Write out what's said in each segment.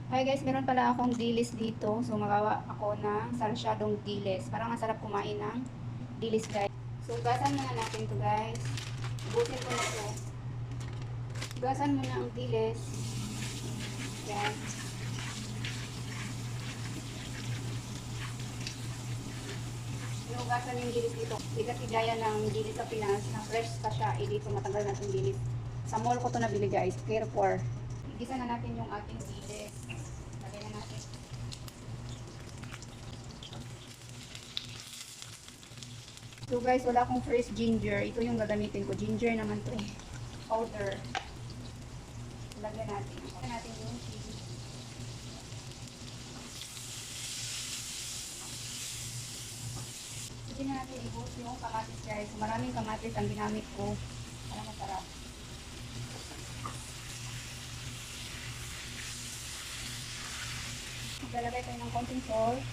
Hi guys, meron pala akong dilis dito. So magawa ako ng sarsyadong dilis. Parang ang sarap kumain ng dilis guys. So gasan muna natin to guys. Ubusin ko na to. Gasan muna ang dilis. Yan. Inugasan yung dilis dito. Hindi kasi gaya ng dilis sa Pinas na fresh pa siya. Dito matagal na itong dilis. Sa mall ko to nabili guys. Carrefour. Igisa na natin yung ating dilis. Lagay na natin. So guys, wala akong fresh ginger. Ito yung gagamitin ko. Ginger naman to eh. Powder. Lagyan natin. Lagyan natin yung cheese. Hindi na natin ibos yung kamatis guys. Maraming kamatis ang ginamit ko. Para masarap. Maglalagay tayo ng konting salt.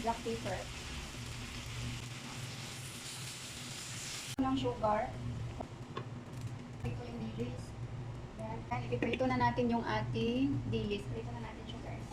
Black pepper. Ng sugar. Ito yung dilis. Yan. Ipiprito na natin yung ating dilis. Prito na natin siya guys.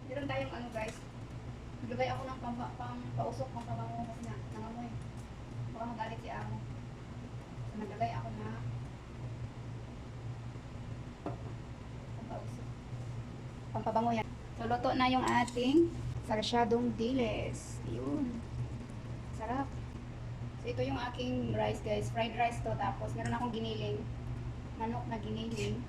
Meron tayong ano guys. Naglagay ako ng pausok ng pabango kasi nangamoy. Baka magalit si amo. So naglagay ako na pampausok. Pampabango yan. So luto na yung ating sarsyadong dilis. Yun. Sarap. So ito yung aking rice guys. Fried rice to. Tapos meron akong giniling. Manok na giniling.